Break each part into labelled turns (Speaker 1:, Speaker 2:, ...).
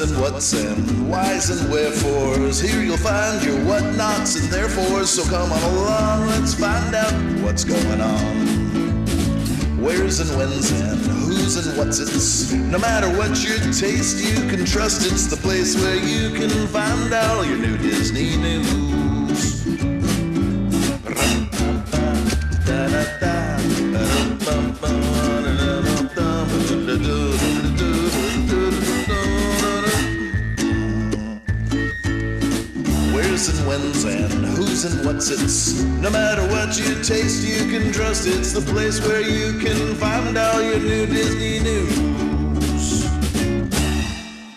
Speaker 1: and what's and whys and wherefores. Here you'll find your what-nots and therefores. So come on along, let's find out what's going on. Where's and when's and who's and what's it's. No matter what your taste, you can trust it's the place where you can find out all your new Disney news. Where's and when's and who's and what's it's. No matter what you taste, you can trust it's the place where you can find all your new Disney news.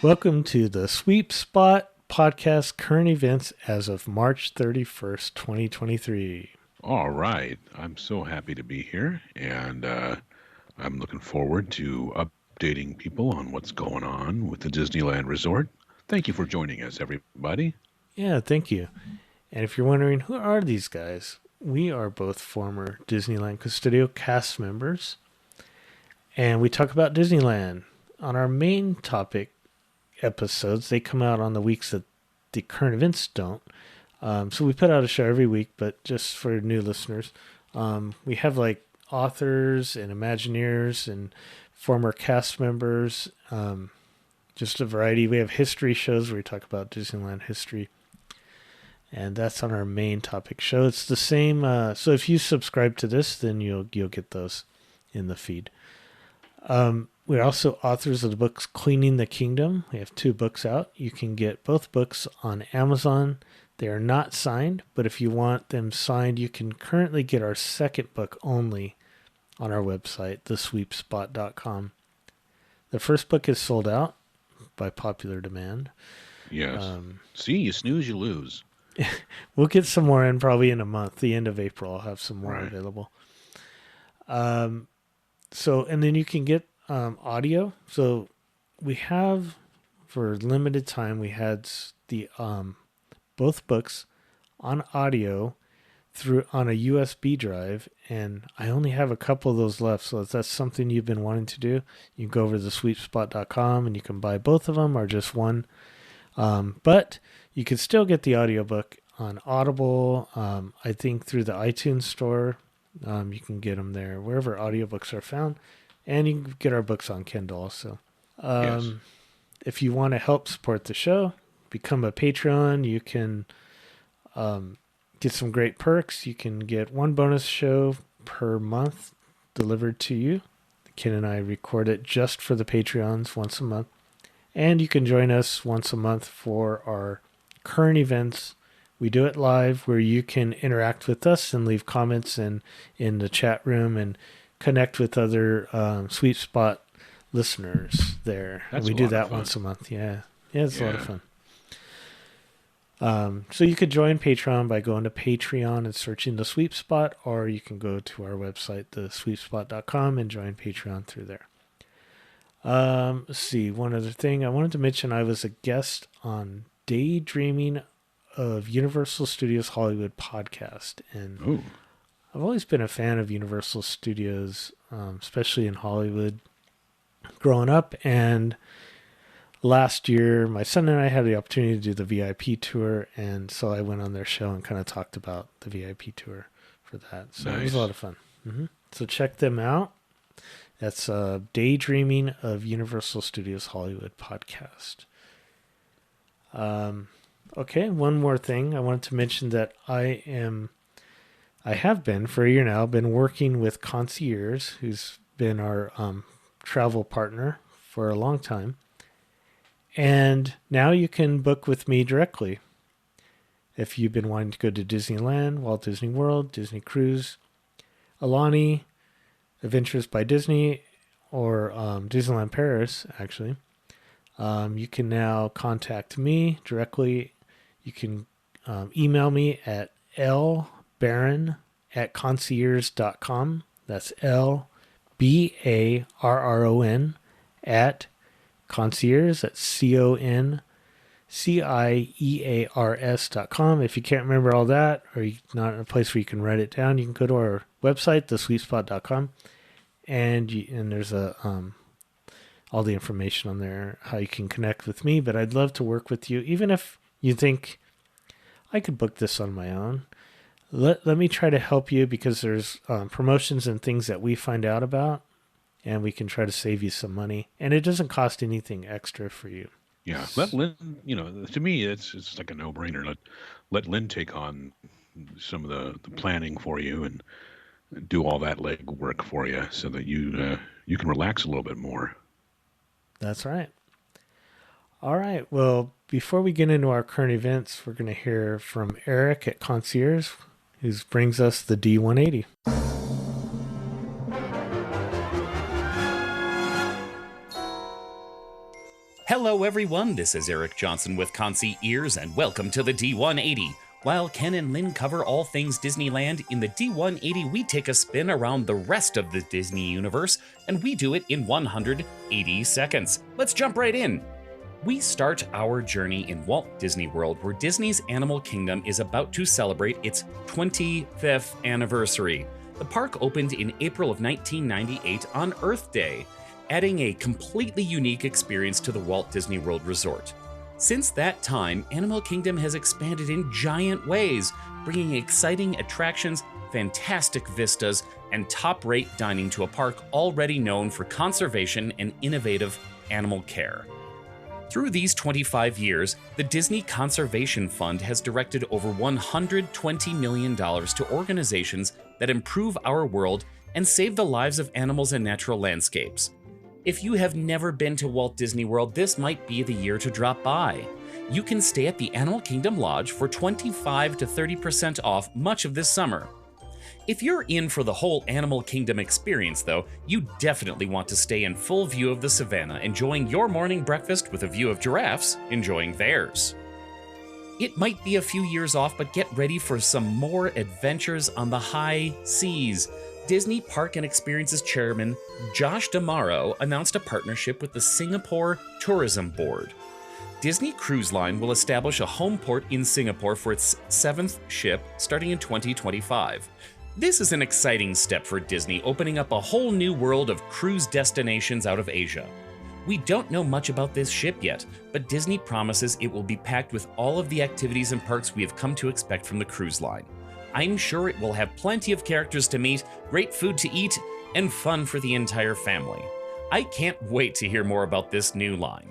Speaker 2: Welcome to the Sweep Spot Podcast current events as of March 31st, 2023.
Speaker 3: All right. I'm so happy to be here, and I'm looking forward to updating people on what's going on with the Disneyland Resort. Thank you for joining us, everybody.
Speaker 2: Yeah, thank you. And if you're wondering, who are these guys? We are both former Disneyland Custodial cast members, and we talk about Disneyland. On our main topic episodes, they come out on the weeks that the current events don't. So we put out a show every week, but just for new listeners, we have like authors and Imagineers and former cast members, just a variety. We have history shows where we talk about Disneyland history. And that's on our main topic show. It's the same. So if you subscribe to this, then you'll get those in the feed. We're also authors of the books Cleaning the Kingdom. We have 2 books out. You can get both books on Amazon. They are not signed, but if you want them signed, you can currently get our second book only on our website, thesweepspot.com. The first book is sold out by popular demand.
Speaker 3: Yes. See, you snooze, you lose.
Speaker 2: We'll get some more in probably in a month. The end of April, I'll have some more available. And then you can get audio. So we have, for limited time, we had the both books on audio on a USB drive, and I only have a couple of those left. So if that's something you've been wanting to do, you can go over to thesweepspot.com and you can buy both of them or just one. But you can still get the audiobook on Audible. I think through the iTunes store, you can get them there, wherever audiobooks are found. And you can get our books on Kindle also.
Speaker 3: Yes.
Speaker 2: If you want to help support the show, become a Patreon. You can get some great perks. You can get one bonus show per month delivered to you. Ken and I record it just for the Patreons once a month. And you can join us once a month for our current events. We do it live where you can interact with us and leave comments in the chat room and connect with other Sweep Spot listeners there. We do that once a month. Yeah, it's a lot of fun. So you could join Patreon by going to Patreon and searching the Sweep Spot, or you can go to our website, thesweepspot.com, and join Patreon through there. Let's see, one other thing. I wanted to mention I was a guest on Daydreaming of Universal Studios Hollywood podcast. And I've always been a fan of Universal Studios, especially in Hollywood, growing up. And last year, my son and I had the opportunity to do the VIP tour. And so I went on their show and kind of talked about the VIP tour for that. So It was a lot of fun. So check them out. That's Daydreaming of Universal Studios Hollywood podcast. Okay, one more thing. I wanted to mention that I have been for a year now, been working with Concierge, who's been our travel partner for a long time. And now you can book with me directly. If you've been wanting to go to Disneyland, Walt Disney World, Disney Cruise, Alani, Adventures by Disney, or Disneyland Paris, actually, you can now contact me directly. You can email me at lbarron@concierge.com. That's LBARRON at concierge. That's CONCIEARS.com. If you can't remember all that, or you're not in a place where you can write it down, you can go to our website, thesweetspot.com, and there's a all the information on there, how you can connect with me. But I'd love to work with you, even if you think I could book this on my own. Let me try to help you, because there's promotions and things that we find out about, and we can try to save you some money. And it doesn't cost anything extra for you.
Speaker 3: Yeah, let Lynn, to me, it's like a no-brainer. Let Lynn take on some of the planning for you and do all that leg work for you, so that you can relax a little bit more.
Speaker 2: That's right. All right. Well, before we get into our current events, we're going to hear from Eric at Concierge, who brings us the D180.
Speaker 4: Hello, everyone. This is Eric Johnson with Concierge, and welcome to the D180. While Ken and Lynn cover all things Disneyland, in the D180 we take a spin around the rest of the Disney universe, and we do it in 180 seconds. Let's jump right in. We start our journey in Walt Disney World, where Disney's Animal Kingdom is about to celebrate its 25th anniversary. The park opened in April of 1998 on Earth Day, adding a completely unique experience to the Walt Disney World Resort. Since that time, Animal Kingdom has expanded in giant ways, bringing exciting attractions, fantastic vistas, and top-rate dining to a park already known for conservation and innovative animal care. Through these 25 years, the Disney Conservation Fund has directed over $120 million to organizations that improve our world and save the lives of animals and natural landscapes. If you have never been to Walt Disney World, this might be the year to drop by. You can stay at the Animal Kingdom Lodge for 25 to 30% off much of this summer. If you're in for the whole Animal Kingdom experience, though, you definitely want to stay in full view of the savannah, enjoying your morning breakfast with a view of giraffes enjoying theirs. It might be a few years off, but get ready for some more adventures on the high seas. Disney Park and Experiences Chairman Josh D'Amaro announced a partnership with the Singapore Tourism Board. Disney Cruise Line will establish a home port in Singapore for its 7th ship starting in 2025. This is an exciting step for Disney, opening up a whole new world of cruise destinations out of Asia. We don't know much about this ship yet, but Disney promises it will be packed with all of the activities and perks we have come to expect from the cruise line. I'm sure it will have plenty of characters to meet, great food to eat, and fun for the entire family. I can't wait to hear more about this new line.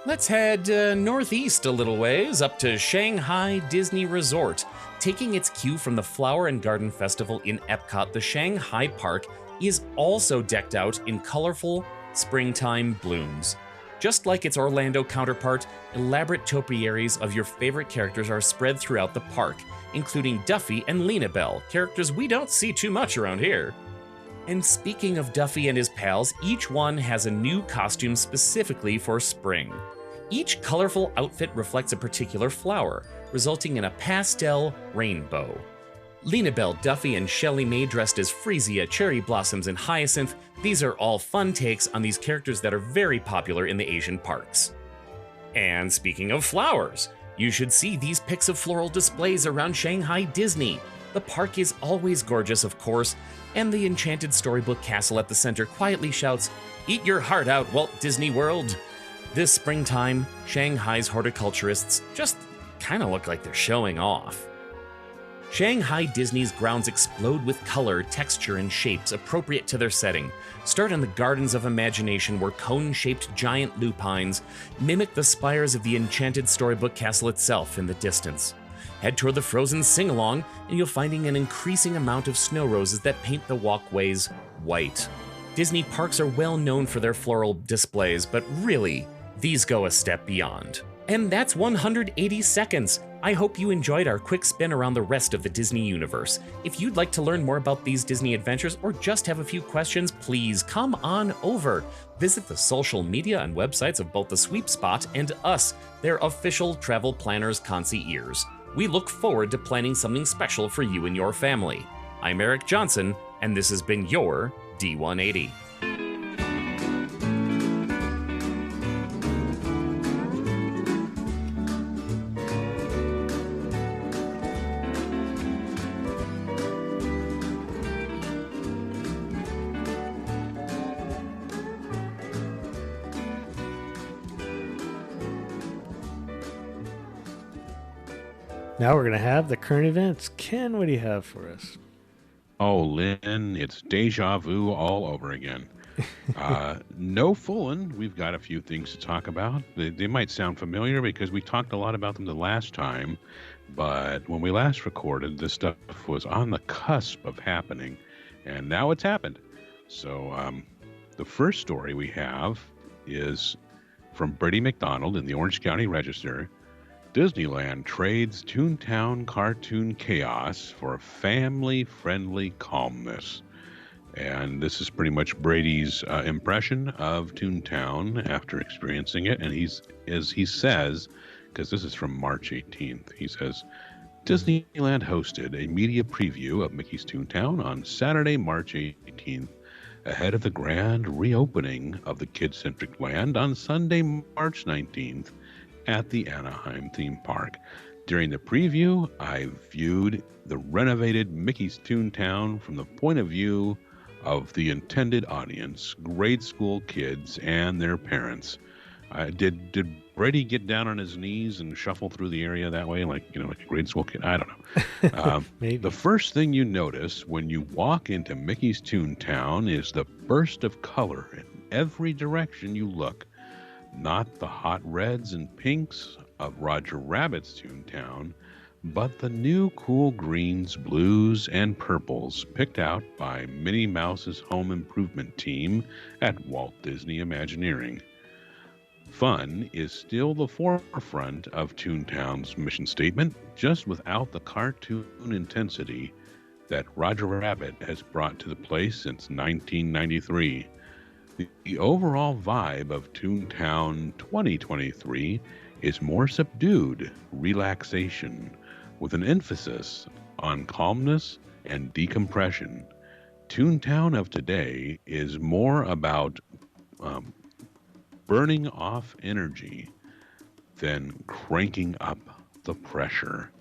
Speaker 4: Let's head northeast a little ways, up to Shanghai Disney Resort. Taking its cue from the Flower and Garden Festival in Epcot, the Shanghai Park is also decked out in colorful springtime blooms. Just like its Orlando counterpart, elaborate topiaries of your favorite characters are spread throughout the park, including Duffy and Lena Bell, characters we don't see too much around here. And speaking of Duffy and his pals, each one has a new costume specifically for spring. Each colorful outfit reflects a particular flower, resulting in a pastel rainbow. Lena Bell, Duffy, and Shelley Mae dressed as Freesia, Cherry Blossoms, and Hyacinth. These are all fun takes on these characters that are very popular in the Asian parks. And speaking of flowers, you should see these pics of floral displays around Shanghai Disney. The park is always gorgeous, of course, and the enchanted storybook castle at the center quietly shouts, "Eat your heart out, Walt Disney World!" This springtime, Shanghai's horticulturists just kind of look like they're showing off. Shanghai Disney's grounds explode with color, texture, and shapes appropriate to their setting. Start in the Gardens of Imagination, where cone-shaped giant lupines mimic the spires of the enchanted storybook castle itself in the distance. Head toward the Frozen Sing-Along, and you'll finding an increasing amount of snow roses that paint the walkways white. Disney parks are well known for their floral displays, but really, these go a step beyond. And that's 180 seconds. I hope you enjoyed our quick spin around the rest of the Disney universe. If you'd like to learn more about these Disney adventures or just have a few questions, please come on over. Visit the social media and websites of both the Sweep Spot and us, their official travel planners concierge. We look forward to planning something special for you and your family. I'm Eric Johnson, and this has been your D180.
Speaker 2: Now we're going to have the current events. Ken, what do you have for us?
Speaker 3: Oh, Lynn, it's deja vu all over again. No fooling. We've got a few things to talk about. They might sound familiar because we talked a lot about them the last time, but when we last recorded, this stuff was on the cusp of happening, and now it's happened. So the first story we have is from Brady McDonald in the Orange County Register. Disneyland trades Toontown cartoon chaos for family-friendly calmness. And this is pretty much Brady's impression of Toontown after experiencing it. And as he says, because this is from March 18th, he says, Disneyland hosted a media preview of Mickey's Toontown on Saturday, March 18th, ahead of the grand reopening of the kid-centric land on Sunday, March 19th, at the Anaheim theme park. During the preview, I viewed the renovated Mickey's Toontown from the point of view of the intended audience, grade school kids and their parents. Did Brady get down on his knees and shuffle through the area that way, like a grade school kid? I don't know.
Speaker 2: Maybe.
Speaker 3: The first thing you notice when you walk into Mickey's Toontown is the burst of color in every direction you look. Not the hot reds and pinks of Roger Rabbit's Toontown, but the new cool greens, blues, and purples picked out by Minnie Mouse's home improvement team at Walt Disney Imagineering. Fun is still the forefront of Toontown's mission statement, just without the cartoon intensity that Roger Rabbit has brought to the place since 1993. The overall vibe of Toontown 2023 is more subdued relaxation, with an emphasis on calmness and decompression. Toontown of today is more about burning off energy than cranking up the pressure.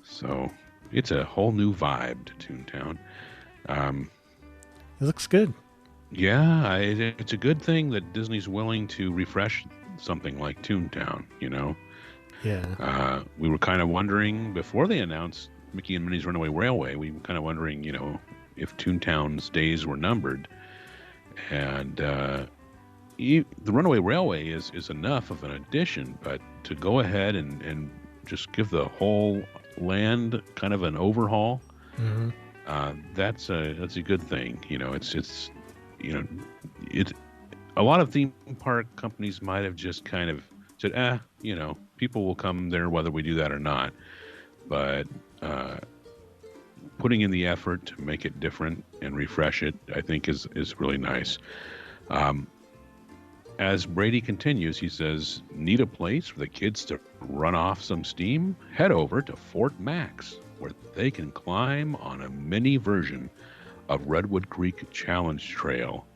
Speaker 3: So it's a whole new vibe to Toontown.
Speaker 2: It looks good.
Speaker 3: Yeah, it's a good thing that Disney's willing to refresh something like Toontown,
Speaker 2: Yeah.
Speaker 3: We were kind of wondering, before they announced Mickey and Minnie's Runaway Railway, we were kind of wondering, if Toontown's days were numbered. And the Runaway Railway is enough of an addition, but to go ahead and just give the whole land kind of an overhaul,
Speaker 2: Mm-hmm.
Speaker 3: That's a good thing. It's a lot of theme park companies might have just kind of said, people will come there whether we do that or not. But putting in the effort to make it different and refresh it, I think is really nice. As Brady continues, he says, need a place for the kids to run off some steam? Head over to Fort Max, where they can climb on a mini version of Redwood Creek Challenge Trail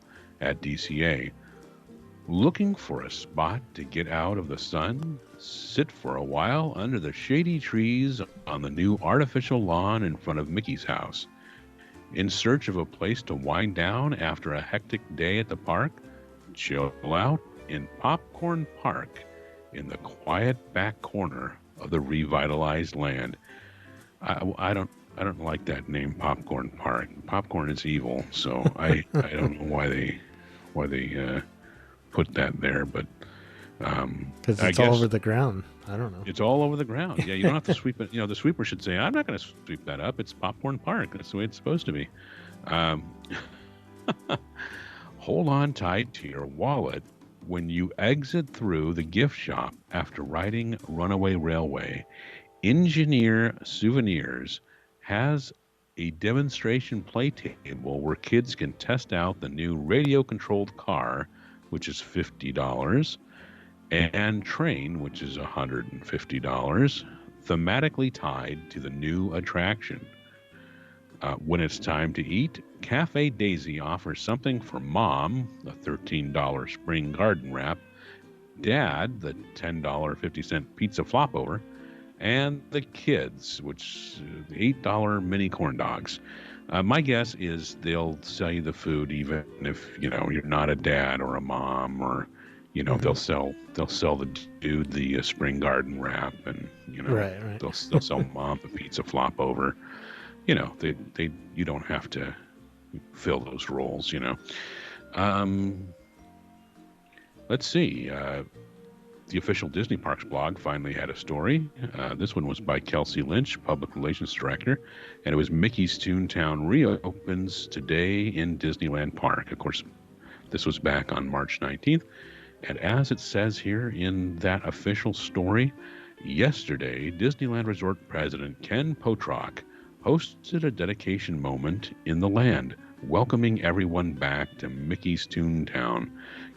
Speaker 3: at DCA. Looking for a spot to get out of the sun? Sit for a while under the shady trees on the new artificial lawn in front of Mickey's house. In search of a place to wind down after a hectic day at the park? Chill out in Popcorn Park in the quiet back corner of the revitalized land. I don't like that name, Popcorn Park. Popcorn is evil, so I don't know why they put that there, but
Speaker 2: Because it's all over the ground. I don't know.
Speaker 3: It's all over the ground. Yeah, you don't have to sweep it. The sweeper should say, I'm not going to sweep that up. It's Popcorn Park. That's the way it's supposed to be. Hold on tight to your wallet when you exit through the gift shop after riding Runaway Railway. Engineer Souvenirs has a demonstration play table where kids can test out the new radio-controlled car, which is $50, and train, which is $150, thematically tied to the new attraction. When it's time to eat, Cafe Daisy offers something for Mom, the $13 spring garden wrap, Dad, the $10.50 pizza flopover, and the kids, which the $8 mini corn dogs. My guess is they'll sell you the food even if you're not a dad or a mom or they'll sell the dude the spring garden wrap, and
Speaker 2: Right.
Speaker 3: they'll sell mom the pizza flop over. They you don't have to fill those roles. Let's see. The official Disney Parks blog finally had a story. This one was by Kelsey Lynch, Public Relations Director, and it was Mickey's Toontown reopens today in Disneyland Park. Of course, this was back on March 19th. And as it says here in that official story, yesterday, Disneyland Resort President Ken Potrock hosted a dedication moment in the land, welcoming everyone back to Mickey's Toontown.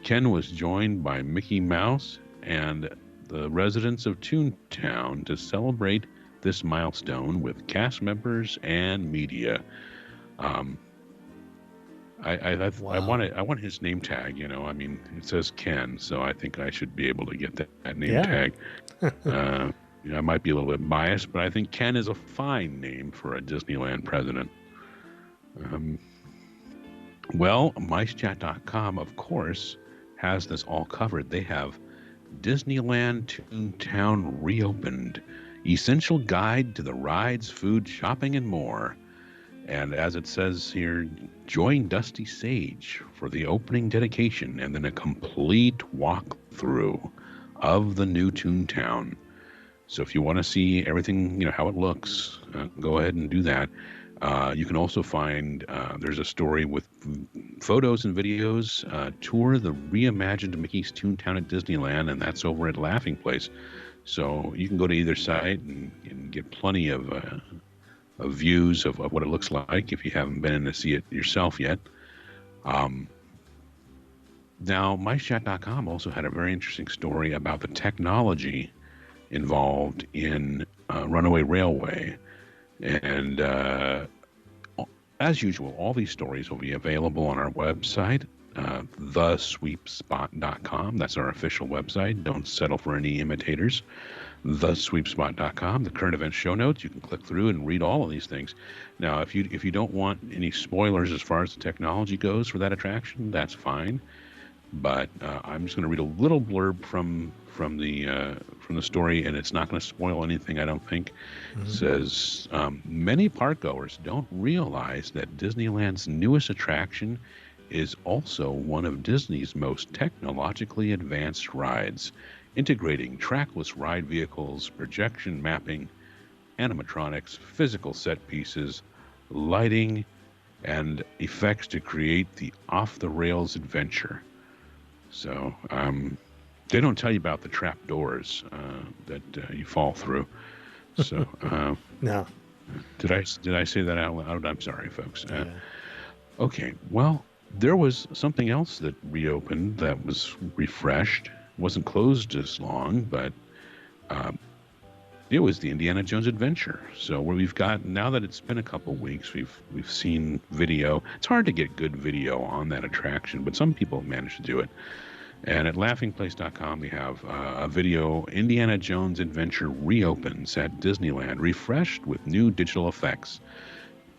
Speaker 3: Ken was joined by Mickey Mouse and the residents of Toontown to celebrate this milestone with cast members and media. I want his name tag. It says Ken, so I think I should be able to get that name tag. I might be a little bit biased, but I think Ken is a fine name for a Disneyland president. Well, MiceChat.com, of course, has this all covered. They have Disneyland Toontown reopened, essential guide to the rides, food, shopping, and more. And as it says here, join Dusty Sage for the opening dedication and then a complete walkthrough of the new Toontown. So if you want to see everything, how it looks, go ahead and do that. You can also find, there's a story with photos and videos, tour the reimagined Mickey's Toontown at Disneyland, and that's over at Laughing Place. So you can go to either site and get plenty of views of what it looks like if you haven't been in to see it yourself yet. Now, MiceChat.com also had a very interesting story about the technology involved in Runaway Railway. And as usual, all these stories will be available on our website, thesweepspot.com. That's our official website. Don't settle for any imitators. Thesweepspot.com, the current event show notes. You can click through and read all of these things. Now, if you don't want any spoilers as far as the technology goes for that attraction, that's fine. But I'm just going to read a little blurb from the story, and it's not going to spoil anything, I don't think. It says, many park goers don't realize that Disneyland's newest attraction is also one of Disney's most technologically advanced rides, integrating trackless ride vehicles, projection mapping, animatronics, physical set pieces, lighting, and effects to create the off-the-rails adventure. So they don't tell you about the trap doors that you fall through. So
Speaker 2: No.
Speaker 3: Did I say that out loud? I'm sorry, folks. Okay, well, there was something else that reopened that was refreshed. Wasn't closed as long, but it was the Indiana Jones Adventure. So where we've got, now that it's been a couple weeks, we've seen video. It's hard to get good video on that attraction, but some people manage to do it. And at laughingplace.com, we have a video, Indiana Jones Adventure reopens at Disneyland, refreshed with new digital effects.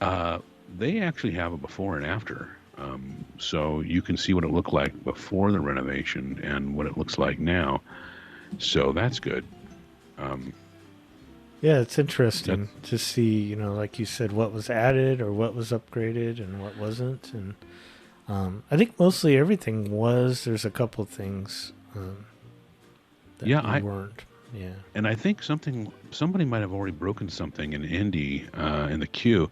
Speaker 3: They actually have a before and after. So you can see what it looked like before the renovation and what it looks like now. So that's good.
Speaker 2: Yeah, it's interesting to see, like you said, what was added or what was upgraded and what wasn't. And I think mostly everything was. There's a couple of things that weren't. Yeah.
Speaker 3: And I think somebody might have already broken something in Indy in the queue.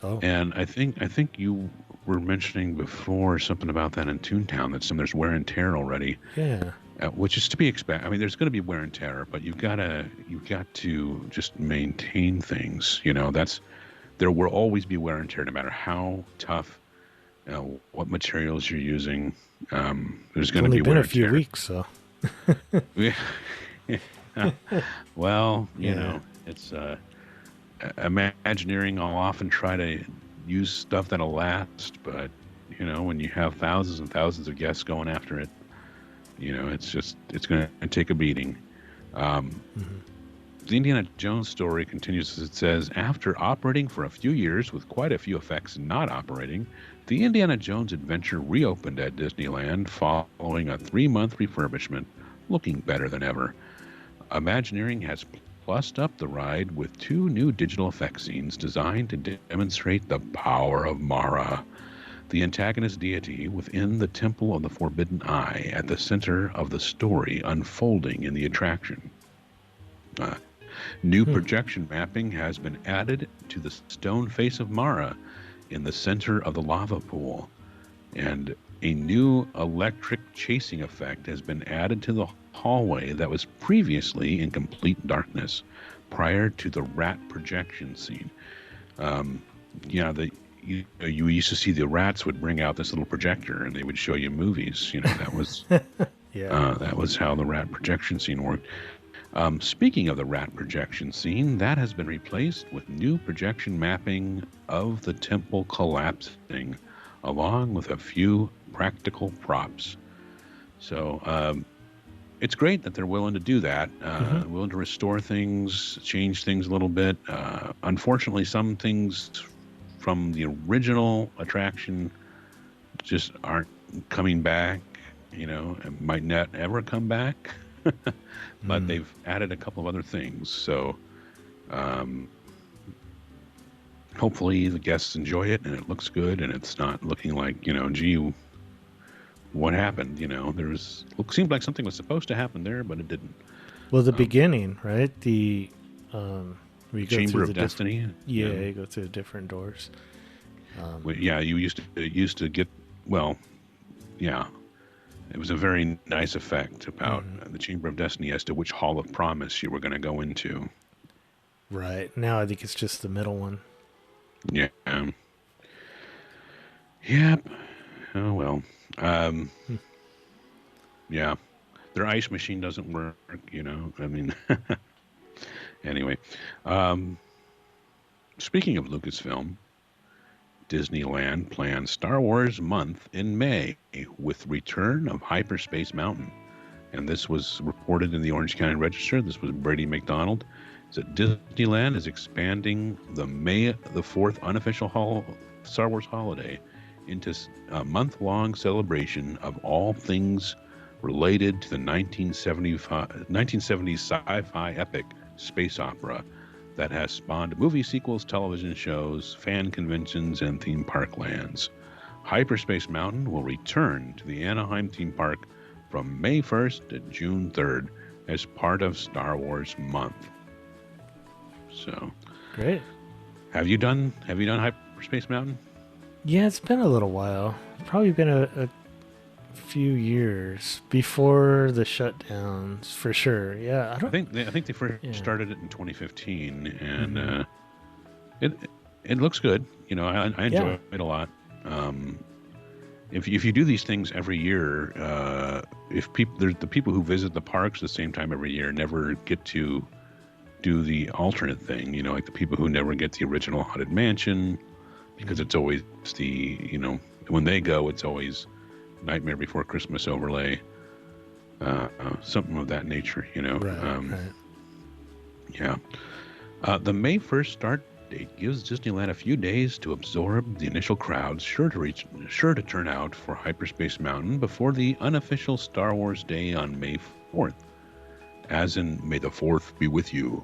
Speaker 2: Oh.
Speaker 3: And I think you were mentioning before something about that in Toontown, that there's wear and tear already.
Speaker 2: Yeah.
Speaker 3: Which is to be expected. I mean, there's going to be wear and tear, but you've got to just maintain things. There will always be wear and tear, no matter how tough, what materials you're using. There's going to be wear and tear. It's only been a few
Speaker 2: weeks, so.
Speaker 3: Well, it's Imagineering. I'll often try to use stuff that'll last, but when you have thousands and thousands of guests going after it, it's going to take a beating. The Indiana Jones story continues as it says, after operating for a few years with quite a few effects not operating, the Indiana Jones adventure reopened at Disneyland following a 3-month refurbishment, looking better than ever. Imagineering has plussed up the ride with 2 new digital effect scenes designed to demonstrate the power of Mara, the antagonist deity within the Temple of the Forbidden Eye at the center of the story unfolding in the attraction. New projection mapping has been added to the stone face of Mara in the center of the lava pool, and a new electric chasing effect has been added to the hallway that was previously in complete darkness prior to the rat projection scene. You used to see the rats would bring out this little projector and they would show you movies. That was that was how the rat projection scene worked. Speaking of the rat projection scene, that has been replaced with new projection mapping of the temple collapsing, along with a few practical props. So it's great that they're willing to do that, willing to restore things, change things a little bit. Unfortunately, some things from the original attraction just aren't coming back, and might not ever come back. But they've added a couple of other things. So hopefully the guests enjoy it and it looks good and it's not looking like, gee, what happened? Seemed like something was supposed to happen there, but it didn't.
Speaker 2: Well, the beginning, right? The
Speaker 3: Chamber of Destiny.
Speaker 2: You go through different doors.
Speaker 3: You used to get, it was a very nice effect about the Chamber of Destiny as to which Hall of Promise you were going to go into.
Speaker 2: Right. Now I think it's just the middle one.
Speaker 3: Yeah. Yep. Oh, well. Yeah. Their ice machine doesn't work, Anyway. Speaking of Lucasfilm, Disneyland plans Star Wars month in May with return of Hyperspace Mountain. And this was reported in the Orange County Register. This was Brady McDonald. That Disneyland is expanding the May the 4th unofficial Star Wars holiday into a month-long celebration of all things related to the 1970s sci-fi epic space opera that has spawned movie sequels, television shows, fan conventions, and theme park lands. Hyperspace Mountain will return to the Anaheim theme park from May 1st to June 3rd as part of Star Wars month. So,
Speaker 2: great.
Speaker 3: Have you done Hyperspace Mountain?
Speaker 2: Yeah, it's been a little while. Probably been a few years before the shutdowns, for sure. Yeah, I think
Speaker 3: they first started it in 2015, and it looks good. I enjoy it a lot. If you do these things every year, there's the people who visit the parks the same time every year never get to do the alternate thing. Like the people who never get the original Haunted Mansion, because it's always when they go, it's always Nightmare Before Christmas overlay, something of that nature,
Speaker 2: Right.
Speaker 3: Yeah. The May 1st start date gives Disneyland a few days to absorb the initial crowds sure to turn out for Hyperspace Mountain before the unofficial Star Wars Day on May 4th. As in, may the 4th be with you.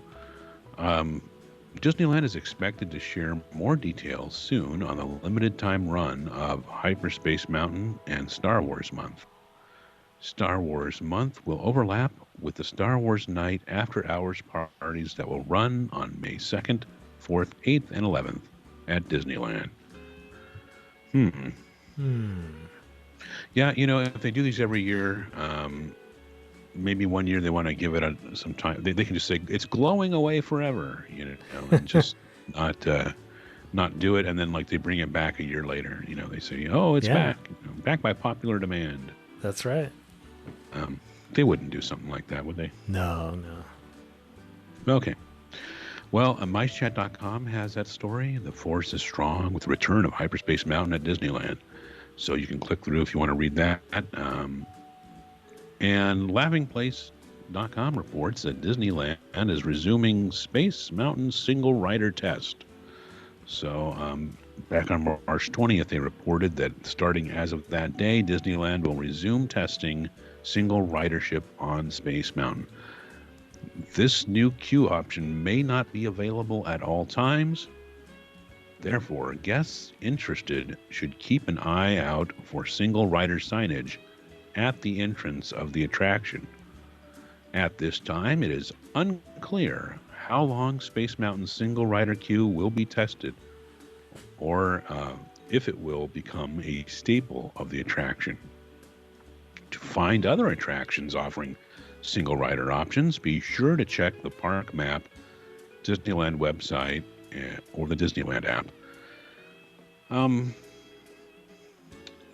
Speaker 3: Disneyland is expected to share more details soon on the limited time run of Hyperspace Mountain and Star Wars Month. Star Wars Month will overlap with the Star Wars Night after hours parties that will run on May 2nd, 4th, 8th, and 11th at Disneyland. Yeah, if they do these every year, maybe one year they want to give it some time. They can just say it's glowing away forever, and just not do it. And then they bring it back a year later. They say, oh, it's back, back by popular demand.
Speaker 2: That's right.
Speaker 3: They wouldn't do something like that, would they?
Speaker 2: No.
Speaker 3: Okay. Well, MiceChat.com has that story. The force is strong with the return of Hyperspace Mountain at Disneyland. So you can click through if you want to read that. And Laughing Place Disneyland.com reports that Disneyland is resuming Space Mountain single rider test. So back on March 20th, they reported that starting as of that day, Disneyland will resume testing single ridership on Space Mountain. This new queue option may not be available at all times. Therefore, guests interested should keep an eye out for single rider signage at the entrance of the attraction. At this time, it is unclear how long Space Mountain's single rider queue will be tested, or if it will become a staple of the attraction. To find other attractions offering single rider options, be sure to check the park map, Disneyland website, or the Disneyland app.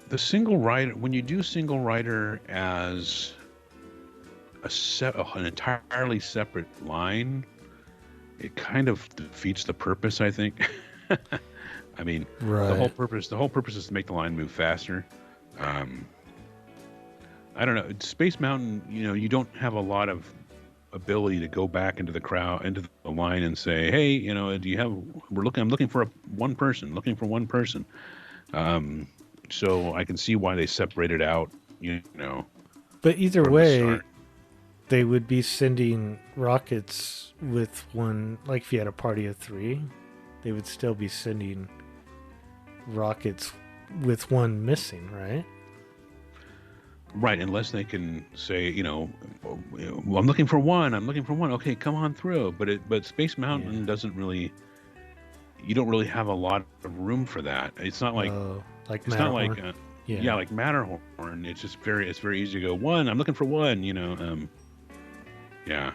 Speaker 3: The single rider, when you do single rider as an entirely separate line, it kind of defeats the purpose, I think. I mean,
Speaker 2: Right.
Speaker 3: the whole purpose is to make the line move faster. I don't know. Space Mountain, you don't have a lot of ability to go back into the crowd, into the line, and say, "Hey, do you have? I'm looking for one person. So I can see why they separated out.
Speaker 2: But either
Speaker 3: from the
Speaker 2: way,
Speaker 3: start.
Speaker 2: they would be sending rockets with one. Like if you had a party of 3, they would still be sending rockets with one missing, right?
Speaker 3: Right, unless they can say, well, I'm looking for one. Okay, come on through. But Space Mountain doesn't really. You don't really have a lot of room for that. It's not like
Speaker 2: like
Speaker 3: it's
Speaker 2: Matterhorn.
Speaker 3: not like like Matterhorn. It's just it's very easy to go one. I'm looking for one. Yeah.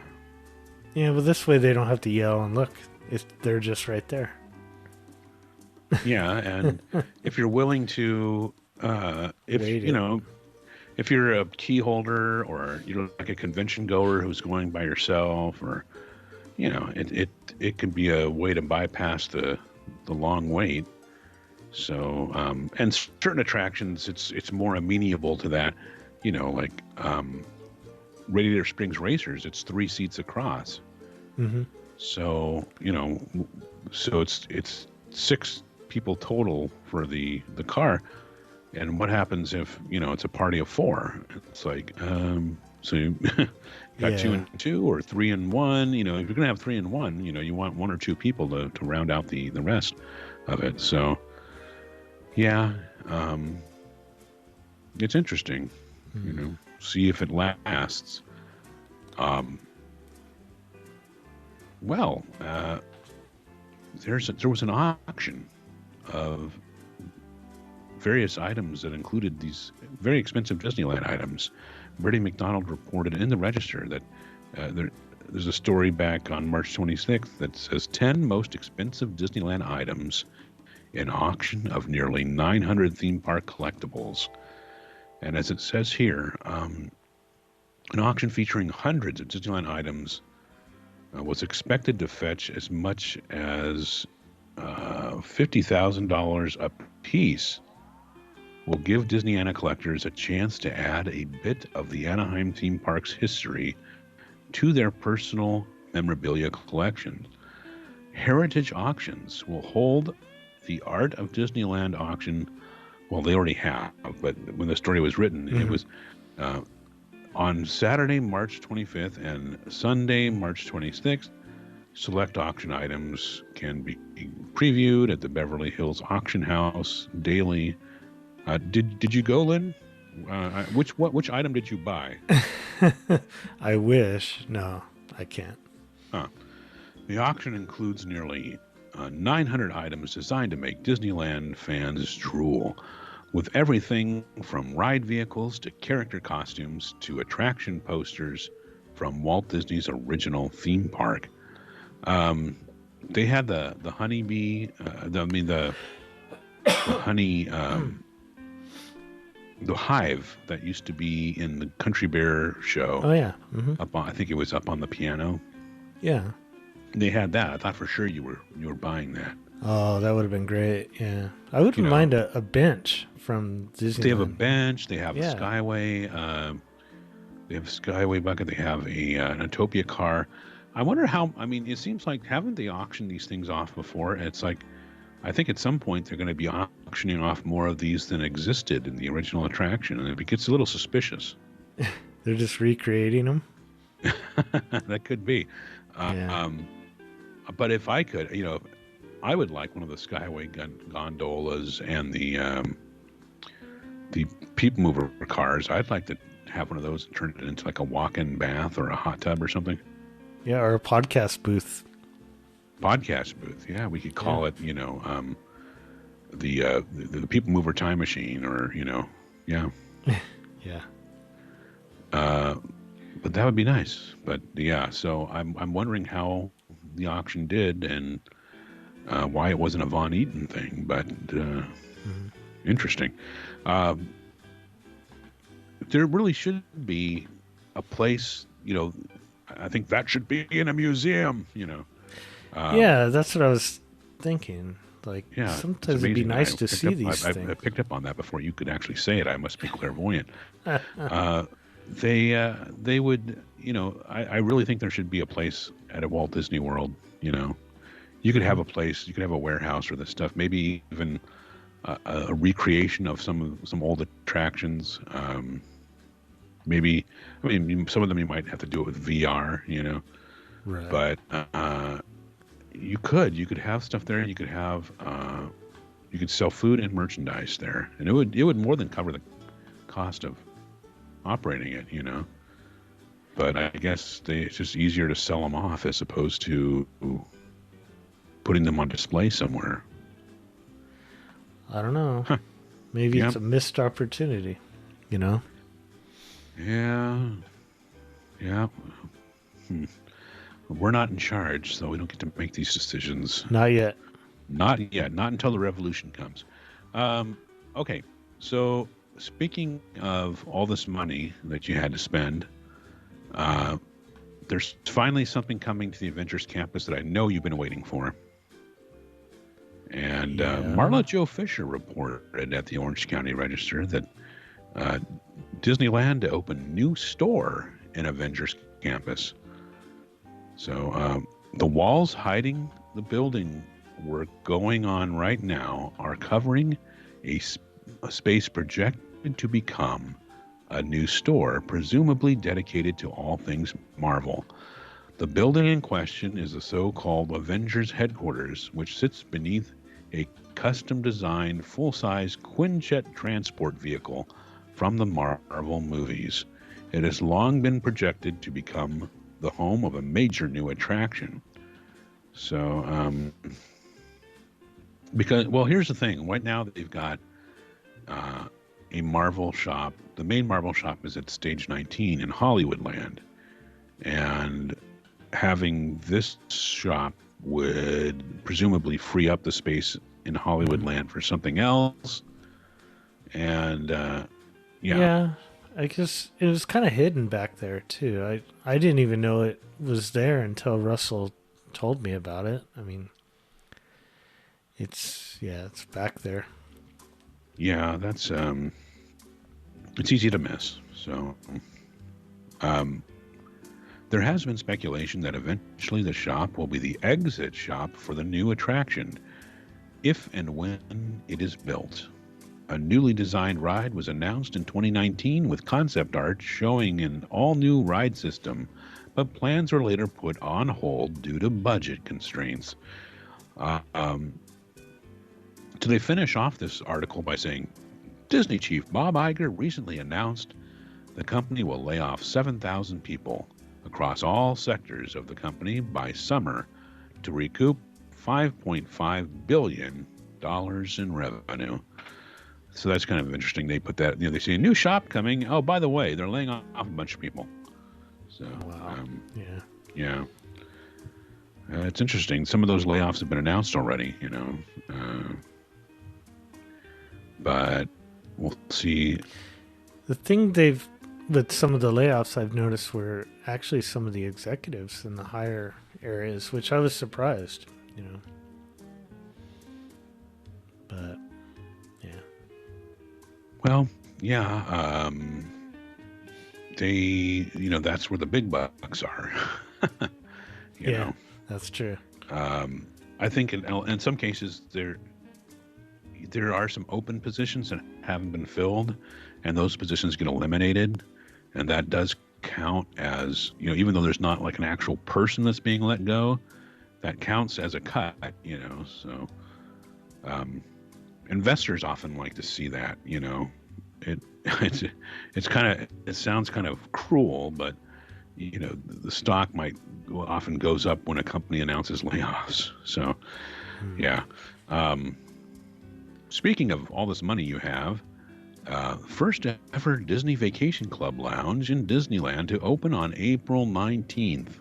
Speaker 2: Yeah, but this way they don't have to yell and look. They're just right there.
Speaker 3: Yeah, and if you're willing to, if you're a key holder or you're like a convention goer who's going by yourself, or it can be a way to bypass the long wait. So and certain attractions, it's more amenable to that. Like Radiator Springs Racers, it's 3 seats across.
Speaker 2: Mm-hmm.
Speaker 3: So so it's 6 people total for the car. And what happens if it's a party of 4? It's like so you got 2 and 2 or 3 and 1. If you're gonna have 3 and 1, you want 1 or 2 people to round out the rest of it. So yeah, it's interesting. See if it lasts. There was an auction of various items that included these very expensive Disneyland items. Brady McDonald reported in the Register that there's a story back on March 26th that says 10 most expensive Disneyland items, an auction of nearly 900 theme park collectibles. And as it says here, an auction featuring hundreds of Disneyland items was expected to fetch as much as $50,000 a piece. Will give Disneyana collectors a chance to add a bit of the Anaheim theme park's history to their personal memorabilia collection. Heritage Auctions will hold the Art of Disneyland auction. Well, they already have, but when the story was written, it was on Saturday, March 25th and Sunday, March 26th. Select auction items can be previewed at the Beverly Hills Auction House daily. Did you go, Lynn? Which item did you buy?
Speaker 2: I wish. No, I can't.
Speaker 3: The auction includes nearly 900 items designed to make Disneyland fans drool, with everything from ride vehicles to character costumes to attraction posters from Walt Disney's original theme park. They had the honeybee, the honey, the hive that used to be in the Country Bear show.
Speaker 2: Oh yeah. Mm-hmm.
Speaker 3: I think it was up on the piano.
Speaker 2: Yeah.
Speaker 3: They had that. I thought for sure you were buying that.
Speaker 2: Oh, that would have been great. Yeah. I wouldn't mind a bench from Disneyland.
Speaker 3: They have a bench. They have a Skyway. They have Skyway bucket. They have an Utopia car. I wonder how. I mean, it seems like haven't they auctioned these things off before? It's like I think at some point they're going to be auctioning off more of these than existed in the original attraction, and it gets a little suspicious.
Speaker 2: They're just recreating them.
Speaker 3: That could be.
Speaker 2: Yeah.
Speaker 3: But if I could, I would like one of the Skyway gondolas and the people mover cars. I'd like to have one of those and turn it into like a walk-in bath or a hot tub or something.
Speaker 2: Yeah, or a podcast booth.
Speaker 3: Podcast booth. Yeah, we could call it, the people mover time machine, or yeah.
Speaker 2: Yeah.
Speaker 3: But that would be nice. But yeah, so I'm wondering how the auction did and why it wasn't a Von Eaton thing, but interesting. There really should be a place, I think that should be in a museum,
Speaker 2: Yeah, that's what I was thinking. Like,
Speaker 3: yeah,
Speaker 2: sometimes it'd be nice to see these things.
Speaker 3: I picked up on that before you could actually say it. I must be clairvoyant. They would, I really think there should be a place at a Walt Disney World, You could have a place, you could have a warehouse for this stuff, maybe even a recreation of some old attractions. Maybe, some of them you might have to do it with VR,
Speaker 2: Right.
Speaker 3: But you could have stuff there. You could have you could sell food and merchandise there, and it would more than cover the cost of operating it, But I guess it's just easier to sell them off as opposed to putting them on display somewhere.
Speaker 2: I don't know.
Speaker 3: Huh.
Speaker 2: Maybe
Speaker 3: Yeah.
Speaker 2: it's a missed opportunity,
Speaker 3: Yeah. We're not in charge, so we don't get to make these decisions.
Speaker 2: Not yet.
Speaker 3: Not yet. Not until the revolution comes. Okay, so speaking of all this money that you had to spend, there's finally something coming to the Adventures Campus that I know you've been waiting for. And Marla Jo Fisher reported at the Orange County Register that Disneyland to open new store in Avengers Campus. So the walls hiding the building work going on right now are covering a space projected to become a new store, presumably dedicated to all things Marvel. The building in question is the so-called Avengers headquarters, which sits beneath a custom-designed full-size Quinjet transport vehicle from the Marvel movies. It has long been projected to become the home of a major new attraction. So, here's the thing. Right now they've got a Marvel shop. The main Marvel shop is at Stage 19 in Hollywoodland. And having this shop would presumably free up the space in Hollywoodland for something else. And,
Speaker 2: Yeah, I guess it was kind of hidden back there too. I didn't even know it was there until Russell told me about it. I mean, it's back there.
Speaker 3: Yeah, that's it's easy to miss. So there has been speculation that eventually the shop will be the exit shop for the new attraction, if and when it is built. A newly designed ride was announced in 2019 with concept art showing an all-new ride system, but plans were later put on hold due to budget constraints. So they finish off this article by saying, Disney chief Bob Iger recently announced the company will lay off 7,000 people across all sectors of the company by summer to recoup $5.5 billion in revenue. So that's kind of interesting. They put that, they say a new shop coming. Oh, by the way, they're laying off a bunch of people. So,
Speaker 2: Wow.
Speaker 3: Yeah. It's interesting. Some of those layoffs have been announced already, but we'll see.
Speaker 2: The thing with some of the layoffs I've noticed were actually some of the executives in the higher areas, which I was surprised, But, yeah.
Speaker 3: Well, yeah. that's where the big bucks are. you know.
Speaker 2: That's true.
Speaker 3: I think in some cases there are some open positions that haven't been filled, and those positions get eliminated, and that does count as, even though there's not like an actual person that's being let go, that counts as a cut, so investors often like to see that, it sounds kind of cruel, but the stock often goes up when a company announces layoffs. So yeah. Speaking of all this money you have, first ever Disney Vacation Club Lounge in Disneyland to open on April 19th.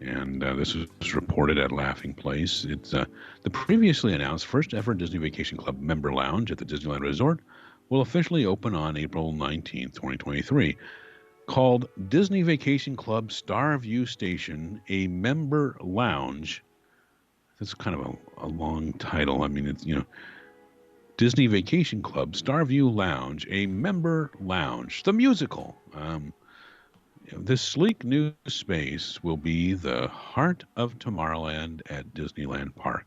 Speaker 3: And this was reported at Laughing Place. It's the previously announced first ever Disney Vacation Club member lounge at the Disneyland Resort will officially open on April 19th, 2023. Called Disney Vacation Club Starview Station, a member lounge. That's kind of a long title. I mean, it's, Disney Vacation Club Starview Lounge, a member lounge, the musical. This sleek new space will be the heart of Tomorrowland at Disneyland Park.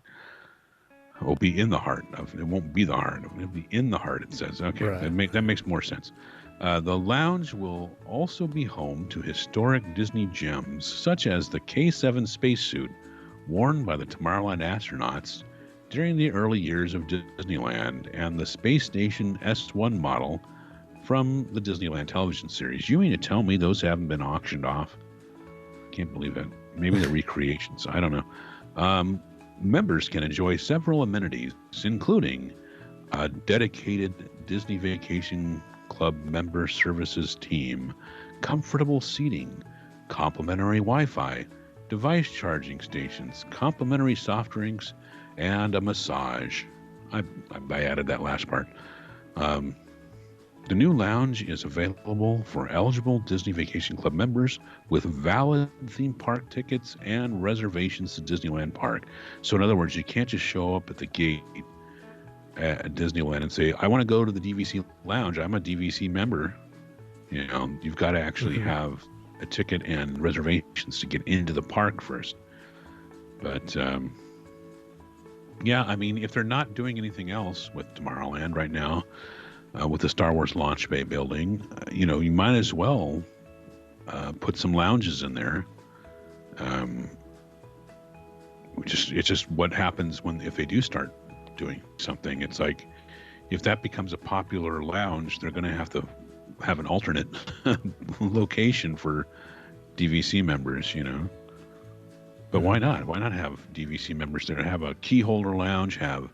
Speaker 3: It will be in the heart of. It won't be the heart. It'll be in the heart. It says. Okay, right. That makes more sense. The lounge will also be home to historic Disney gems, such as the K-7 spacesuit worn by the Tomorrowland astronauts during the early years of Disneyland, and the Space Station S1 model from the Disneyland television series. You mean to tell me those haven't been auctioned off? Can't believe it. Maybe the recreations. I don't know. Members can enjoy several amenities, including a dedicated Disney Vacation Club member services team, comfortable seating, complimentary Wi-Fi, device charging stations, complimentary soft drinks, and a massage. I added that last part. The new lounge is available for eligible Disney Vacation Club members with valid theme park tickets and reservations to Disneyland Park. So in other words, you can't just show up at the gate at Disneyland and say, I want to go to the DVC lounge. I'm a DVC member. You've got to actually have a ticket and reservations to get into the park first. But yeah, I mean, if they're not doing anything else with Tomorrowland right now, with the Star Wars Launch Bay building, you might as well put some lounges in there. It's just what happens if they do start doing something. It's like, if that becomes a popular lounge, they're going to have an alternate location for DVC members, But why not? Why not have DVC members there? Have a key holder lounge, have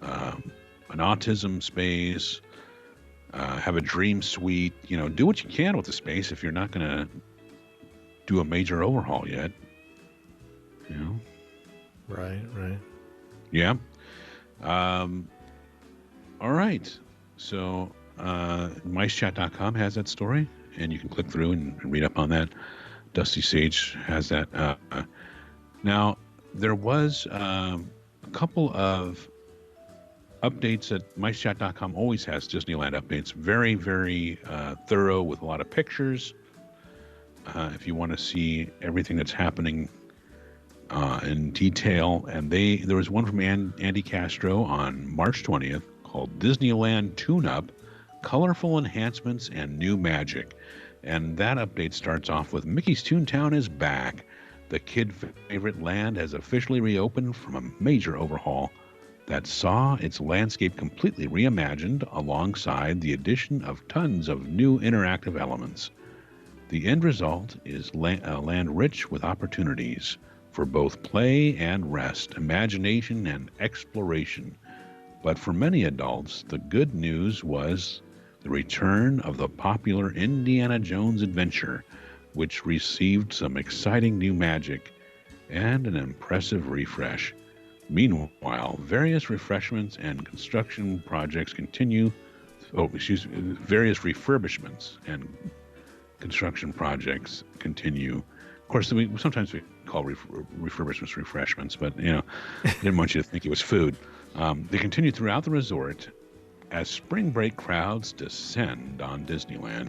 Speaker 3: an autism space, have a dream suite. Do what you can with the space if you're not going to do a major overhaul yet.
Speaker 2: Right.
Speaker 3: Yeah. All right. So micechat.com has that story, and you can click through and read up on that. Dusty Sage has that. Now, there was a couple of updates that micechat.com always has. Disneyland updates, very, very thorough with a lot of pictures. If you want to see everything that's happening in detail, and there was one from Andy Castro on March 20th called Disneyland Tune-Up, Colorful Enhancements and New Magic. And that update starts off with Mickey's Toontown is back. The kid favorite land has officially reopened from a major overhaul that saw its landscape completely reimagined alongside the addition of tons of new interactive elements. The end result is a land rich with opportunities for both play and rest, imagination and exploration. But for many adults, the good news was the return of the popular Indiana Jones adventure, which received some exciting new magic and an impressive refresh. Meanwhile, various refreshments and construction projects continue. Various refurbishments and construction projects continue. Of course, sometimes we call refurbishments refreshments, but didn't want you to think it was food. They continue throughout the resort as spring break crowds descend on Disneyland.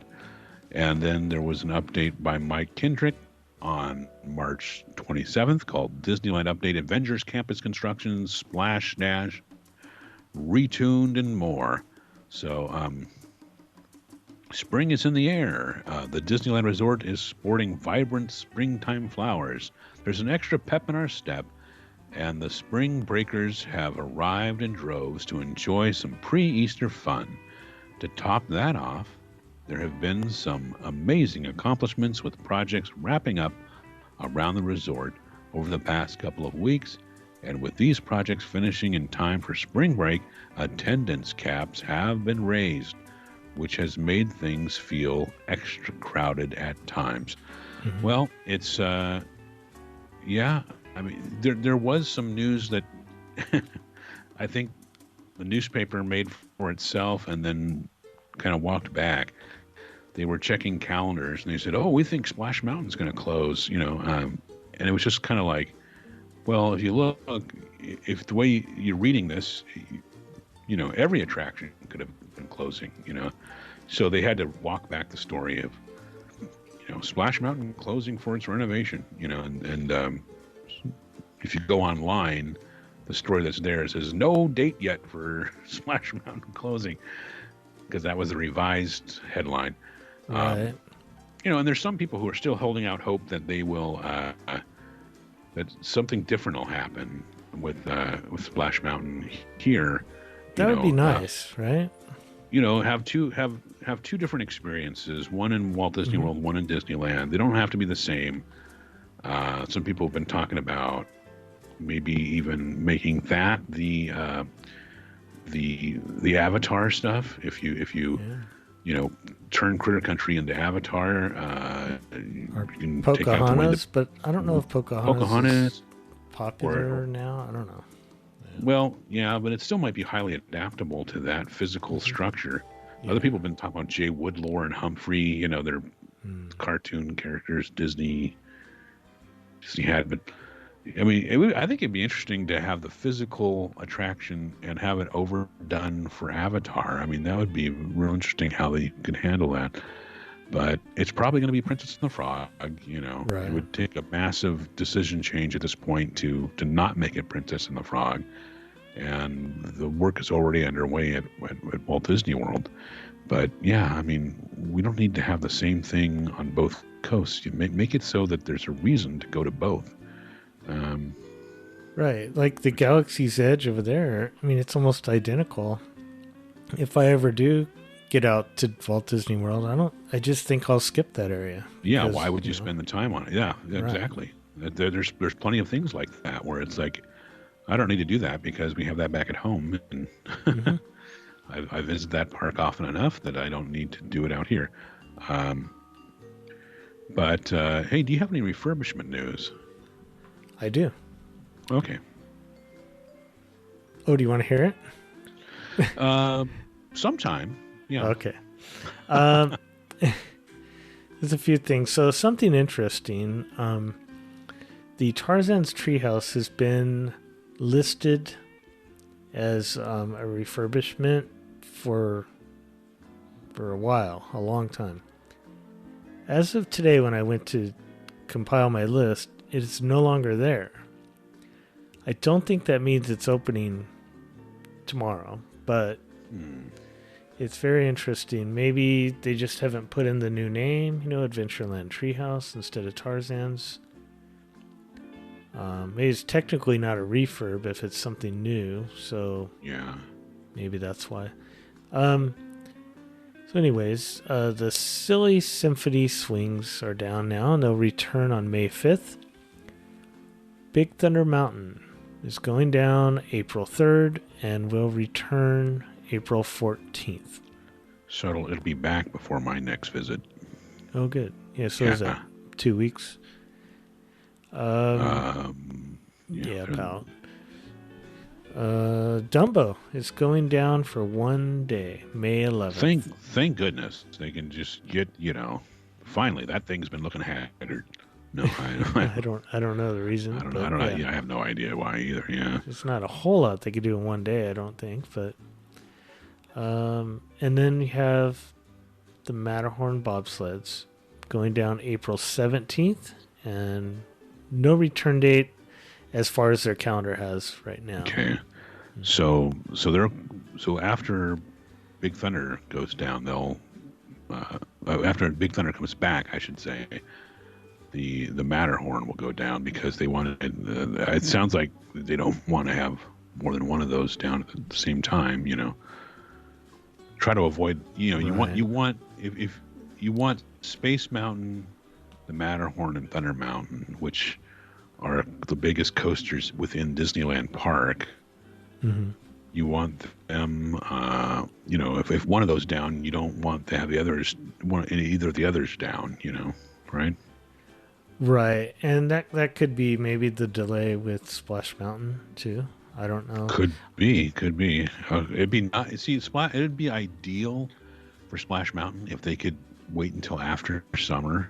Speaker 3: And then there was an update by Mike Kendrick on March 27th called Disneyland Update Avengers Campus Construction Splash Dash Retuned and more. So spring is in the air. The Disneyland Resort is sporting vibrant springtime flowers. There's an extra pep in our step, and the spring breakers have arrived in droves to enjoy some pre-Easter fun. To top that off, there have been some amazing accomplishments with projects wrapping up around the resort over the past couple of weeks, and with these projects finishing in time for spring break, attendance caps have been raised, which has made things feel extra crowded at times. Mm-hmm. Well, it's, yeah, I mean, there was some news that I think the newspaper made for itself and then kind of walked back. They were checking calendars and they said, "Oh, we think Splash Mountain's going to close," and it was just kind of like, well, if you look, if the way you're reading this, every attraction could have been closing, so they had to walk back the story of, Splash Mountain closing for its renovation, and if you go online, the story that's there says no date yet for Splash Mountain closing, because that was the revised headline.
Speaker 2: Right.
Speaker 3: And there's some people who are still holding out hope that they will, that something different will happen with Splash Mountain here.
Speaker 2: That would be nice, right?
Speaker 3: Have two different experiences. One in Walt Disney World, one in Disneyland. They don't have to be the same. Some people have been talking about maybe even making that the Avatar stuff. If you turn Critter Country into Avatar,
Speaker 2: or Pocahontas, but I don't know if Pocahontas is popular now. I don't know. Yeah.
Speaker 3: Well, yeah, but it still might be highly adaptable to that physical structure. Yeah. Other people have been talking about Jay Woodlore and Humphrey. They're cartoon characters Disney had, but I mean, I think it'd be interesting to have the physical attraction and have it overdone for Avatar. I mean, that would be real interesting how they could handle that. But it's probably going to be Princess and the Frog.
Speaker 2: Right.
Speaker 3: It would take a massive decision change at this point to not make it Princess and the Frog. And the work is already underway at Walt Disney World. But yeah, I mean, we don't need to have the same thing on both coasts. You make it so that there's a reason to go to both.
Speaker 2: Right, like the Galaxy's Edge over there. I mean, it's almost identical. If I ever do get out to Walt Disney World, I just think I'll skip that area.
Speaker 3: Yeah, why would you spend the time on it? Yeah, exactly. Right. There's plenty of things like that where it's like, I don't need to do that because we have that back at home, and I visit that park often enough that I don't need to do it out here. But hey, do you have any refurbishment news?
Speaker 2: I do.
Speaker 3: Okay.
Speaker 2: Oh, do you want to hear
Speaker 3: it? Sometime. Yeah.
Speaker 2: Okay. There's a few things. So something interesting. The Tarzan's Treehouse has been listed as a refurbishment for a while, a long time. As of today, when I went to compile my list, it is no longer there. I don't think that means it's opening tomorrow, but it's very interesting. Maybe they just haven't put in the new name, Adventureland Treehouse instead of Tarzan's. Maybe it's technically not a refurb if it's something new, so
Speaker 3: yeah,
Speaker 2: maybe that's why. So anyways, the Silly Symphony swings are down now, and they'll return on May 5th. Big Thunder Mountain is going down April 3rd and will return April 14th.
Speaker 3: So it'll be back before my next visit.
Speaker 2: Oh, good. Yeah, so is that 2 weeks? Yeah, about. Dumbo is going down for 1 day, May 11th.
Speaker 3: Thank goodness they can just get, finally that thing's been looking haggard. No,
Speaker 2: I don't know the reason.
Speaker 3: I don't know. I have no idea why either. Yeah,
Speaker 2: it's not a whole lot they could do in 1 day, I don't think. But and then you have the Matterhorn bobsleds going down April 17th, and no return date as far as their calendar has right now.
Speaker 3: Okay. So after Big Thunder goes down, they'll after Big Thunder comes back, I should say, the Matterhorn will go down because they want it sounds like they don't want to have more than one of those down at the same time, Try to avoid,
Speaker 2: Right.
Speaker 3: you want if you want Space Mountain, the Matterhorn, and Thunder Mountain, which are the biggest coasters within Disneyland Park.
Speaker 2: Mm-hmm.
Speaker 3: You want them, if one of those down, you don't want to have either of the others down, right?
Speaker 2: Right, and that could be maybe the delay with Splash Mountain too. I don't know.
Speaker 3: Could be. It'd be it'd be ideal for Splash Mountain if they could wait until after summer,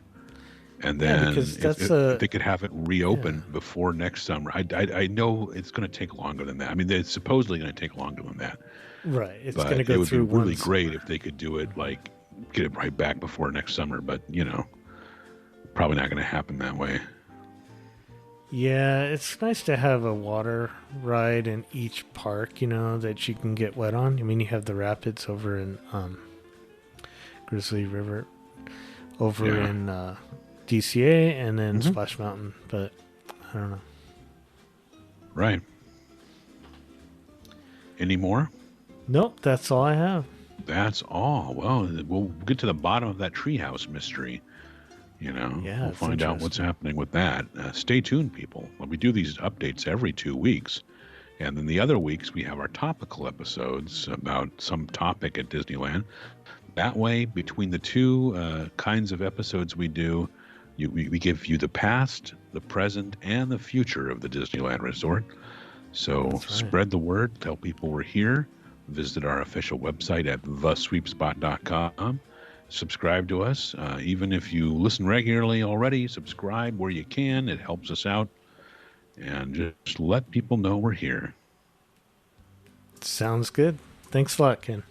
Speaker 3: and then
Speaker 2: because
Speaker 3: if they could have it reopen before next summer. I know it's going to take longer than that. I mean, it's supposedly going to take longer than that.
Speaker 2: Right, it's
Speaker 3: But
Speaker 2: going to go
Speaker 3: it would
Speaker 2: through
Speaker 3: be really
Speaker 2: one
Speaker 3: great
Speaker 2: summer.
Speaker 3: if they could do it get it right back before next summer. But probably not going to happen that way.
Speaker 2: Yeah, it's nice to have a water ride in each park, that you can get wet on. I mean, you have the rapids over in Grizzly River, over in DCA, and then Splash Mountain. But I don't know.
Speaker 3: Right. Any more?
Speaker 2: Nope, that's all I have.
Speaker 3: That's all. Well, we'll get to the bottom of that treehouse mystery. We'll
Speaker 2: it's
Speaker 3: find out what's
Speaker 2: interesting.
Speaker 3: happening with that. Stay tuned, people. We do these updates every 2 weeks. And then the other weeks, we have our topical episodes about some topic at Disneyland. That way, between the two kinds of episodes we do, we give you the past, the present, and the future of the Disneyland Resort. So
Speaker 2: That's right.
Speaker 3: spread the word. Tell people we're here. Visit our official website at thesweepspot.com. Subscribe to us. Even if you listen regularly already, subscribe where you can. It helps us out. And just let people know we're here.
Speaker 2: Sounds good. Thanks a lot, Ken.